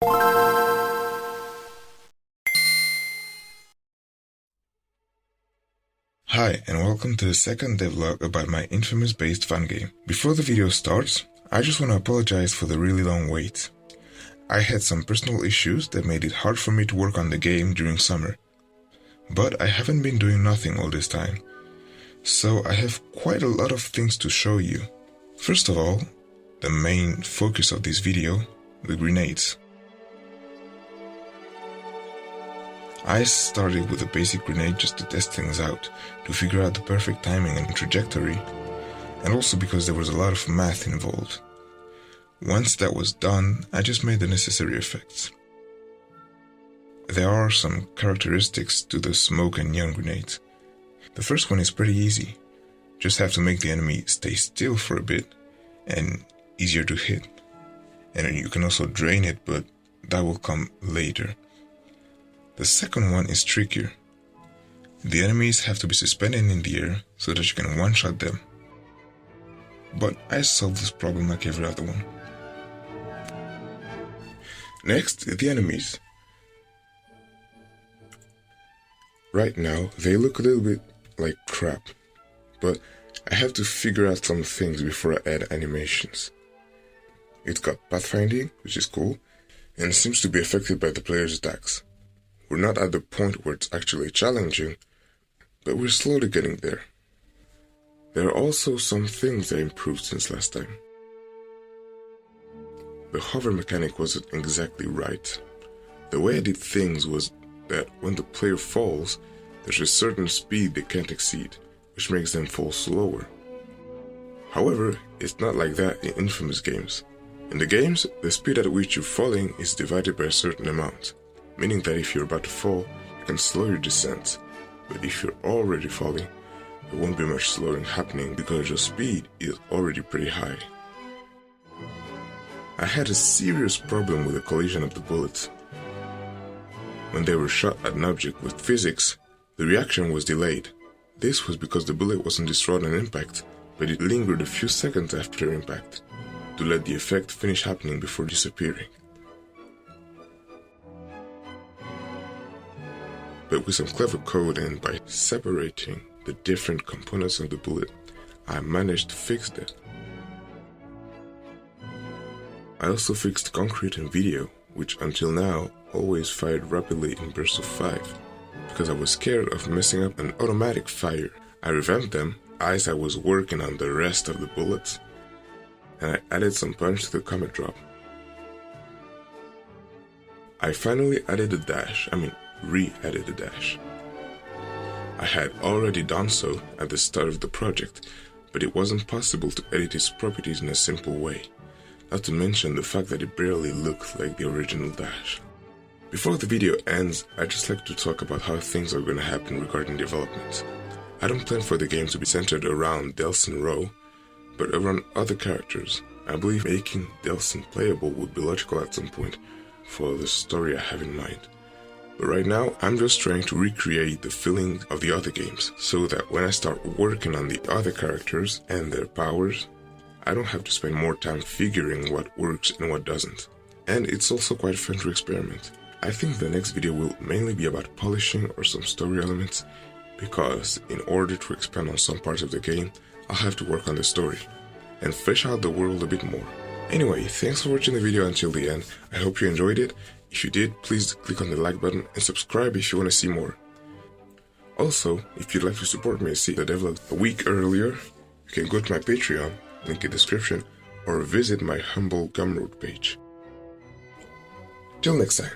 Hi, and welcome to the second devlog about my InFamous based Fangame. Before the video starts, I just want to apologize for the really long wait. I had some personal issues that made it hard for me to work on the game during summer. But I haven't been doing nothing all this time, so I have quite a lot of things to show you. First of all, the main focus of this video, the grenades. I started with a basic grenade just to test things out, to figure out the perfect timing and trajectory, and also because there was a lot of math involved. Once that was done, I just made the necessary effects. There are some characteristics to the smoke and neon grenades. The first one is pretty easy. Just have to make the enemy stay still for a bit and easier to hit. And you can also drain it, but that will come later. The second one is trickier. The enemies have to be suspended in the air so that you can one-shot them. But I solved this problem like every other one. Next, the enemies. Right now, they look a little bit like crap, but I have to figure out some things before I add animations. It's got pathfinding, which is cool, and seems to be affected by the player's attacks. We're not at the point where it's actually challenging, but we're slowly getting there. There are also some things that improved since last time. The hover mechanic wasn't exactly right. The way I did things was that when the player falls, there's a certain speed they can't exceed, which makes them fall slower. However, it's not like that in InFamous games. In the games, the speed at which you're falling is divided by a certain amount, meaning that if you're about to fall, you can slow your descent, but if you're already falling, there won't be much slowing happening because your speed is already pretty high. I had a serious problem with the collision of the bullets. When they were shot at an object with physics, the reaction was delayed. This was because the bullet wasn't destroyed on impact, but it lingered a few seconds after impact, to let the effect finish happening before disappearing. But with some clever code and by separating the different components of the bullet, I managed to fix that. I also fixed concrete and video, which until now always fired rapidly in bursts of 5, because I was scared of messing up an automatic fire. I revamped them as I was working on the rest of the bullets, and I added some punch to the comet drop. I finally added a dash, re-added the dash. I had already done so at the start of the project, but it wasn't possible to edit its properties in a simple way, not to mention the fact that it barely looked like the original dash. Before the video ends, I'd just like to talk about how things are going to happen regarding development. I don't plan for the game to be centered around Delsin Rowe, but around other characters. I believe making Delsin playable would be logical at some point for the story I have in mind. But right now, I'm just trying to recreate the feeling of the other games, so that when I start working on the other characters and their powers, I don't have to spend more time figuring what works and what doesn't. And it's also quite fun to experiment. I think the next video will mainly be about polishing or some story elements, because in order to expand on some parts of the game, I'll have to work on the story and flesh out the world a bit more. Anyway, thanks for watching the video until the end. I hope you enjoyed it. If you did, please click on the like button and subscribe if you want to see more. Also, if you'd like to support me and see the devlog a week earlier, you can go to my Patreon, link in the description, or visit my humble Gumroad page. Till next time.